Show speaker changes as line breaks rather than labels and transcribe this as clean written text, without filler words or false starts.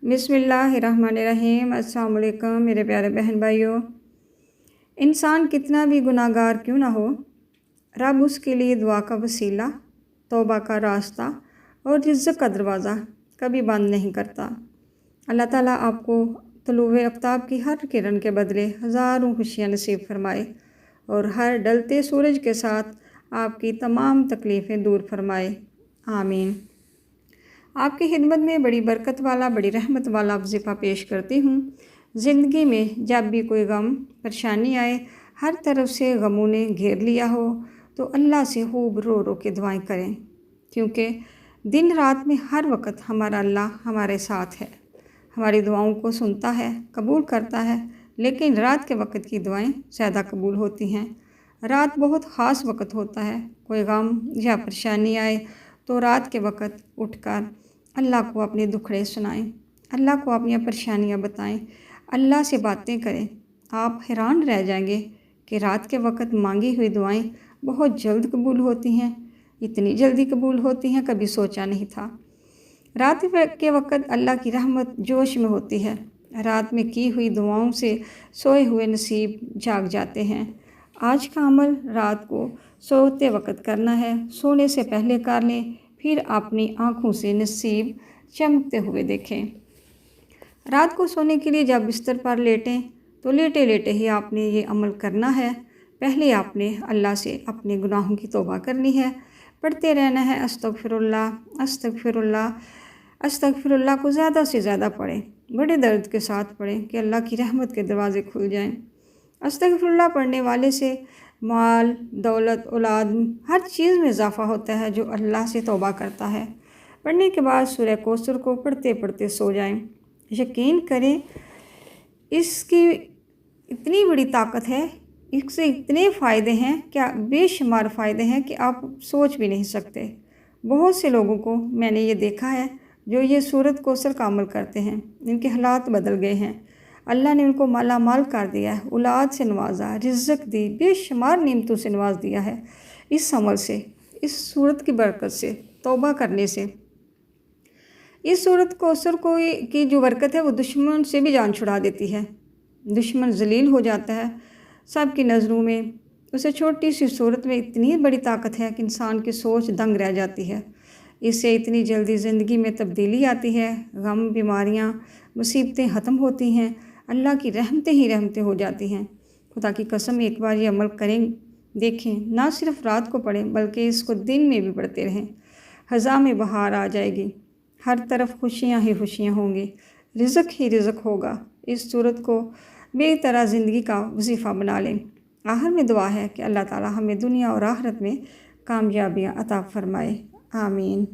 बिस्मिल्लाहिर्रहमानिर्रहीम। अस्सलाम वालेकुम मेरे प्यारे बहन भाइयों। इंसान कितना भी गुनाहगार क्यों ना हो, रब उसके लिए दुआ का वसीला, तौबा का रास्ता और रिज़्क़ का दरवाज़ा कभी बंद नहीं करता। अल्लाह ताला आपको तुलूए आफ्ताब की हर किरण के बदले हज़ारों खुशियाँ नसीब फरमाए और हर ढलते सूरज के साथ आपकी तमाम तकलीफ़ें दूर फरमाए। आमीन। आपकी खिदमत में बड़ी बरकत वाला, बड़ी रहमत वाला वजीफ़ा पेश करती हूँ। ज़िंदगी में जब भी कोई गम परेशानी आए, हर तरफ से गमों ने घेर लिया हो, तो अल्लाह से खूब रो रो के दुआएं करें, क्योंकि दिन रात में हर वक्त हमारा अल्लाह हमारे साथ है, हमारी दुआओं को सुनता है, कबूल करता है। लेकिन रात के वक्त की दुआएं ज़्यादा कबूल होती हैं। रात बहुत ख़ास वक्त होता है। कोई गम या परेशानी आए तो रात के वक्त उठकर अल्लाह को अपने दुखड़े सुनाएं, अल्लाह को अपनी परेशानियां बताएं, अल्लाह से बातें करें। आप हैरान रह जाएंगे कि रात के वक्त मांगी हुई दुआएं बहुत जल्द कबूल होती हैं। इतनी जल्दी कबूल होती हैं, कभी सोचा नहीं था। रात के वक्त अल्लाह की रहमत जोश में होती है। रात में की हुई दुआओं से सोए हुए नसीब जाग जाते हैं। आज का अमल रात को सोते वक्त करना है। सोने से पहले कर लें, फिर अपनी आँखों से नसीब चमकते हुए देखें। रात को सोने के लिए जब बिस्तर पर लेटें तो लेटे लेटे ही आपने ये अमल करना है। पहले आपने अल्लाह से अपने गुनाहों की तौबा करनी है। पढ़ते रहना है अस्तगफिरुल्लाह अस्तगफिरुल्लाह अस्तगफिरुल्लाह को ज़्यादा से ज़्यादा पढ़ें, बड़े दर्द के साथ पढ़ें कि अल्लाह की रहमत के दरवाज़े खुल जाएं। अस्तगफिरुल्लाह पढ़ने वाले से माल, दौलत, औलाद, हर चीज़ में इजाफ़ा होता है जो अल्लाह से तौबा करता है। पढ़ने के बाद सूरह कौसर को पढ़ते पढ़ते सो जाएं। यकीन करें, इसकी इतनी बड़ी ताकत है, इससे इतने फ़ायदे हैं, क्या बेशुमार फ़ायदे हैं कि आप सोच भी नहीं सकते। बहुत से लोगों को मैंने ये देखा है जो ये सूरत कौसर का अमल करते हैं, इनके हालात बदल गए हैं। अल्लाह ने उनको माला माल कर दिया है, औलाद से नवाजा, रिज़्क़ दी, बेशुमार नेमतों से नवाज दिया है। इस अमल से, इस सूरत की बरकत से, तौबा करने से, इस सूरत कौसर को की जो बरकत है वो दुश्मन से भी जान छुड़ा देती है। दुश्मन जलील हो जाता है सब की नज़रों में। उसे छोटी सी सूरत में इतनी बड़ी ताकत है कि इंसान की सोच दंग रह जाती है। इससे इतनी जल्दी ज़िंदगी में तब्दीली आती है। गम, बीमारियाँ, मुसीबतें ख़त्म होती हैं। अल्लाह की रहमतें ही रहमतें हो जाती हैं। खुदा की कसम, एक बार ये अमल करें, देखें, ना सिर्फ रात को पढ़ें बल्कि इसको दिन में भी पढ़ते रहें। ख़ज़ा में बहार आ जाएगी, हर तरफ खुशियाँ ही खुशियाँ होंगी, रिज़्क़ ही रिज़्क़ होगा। इस सूरत को बेतरह ज़िंदगी का वजीफ़ा बना लें। आखिर में दुआ है कि अल्लाह ताला हमें दुनिया और आखिरत में कामयाबियाँ अता फ़रमाए। आमीन।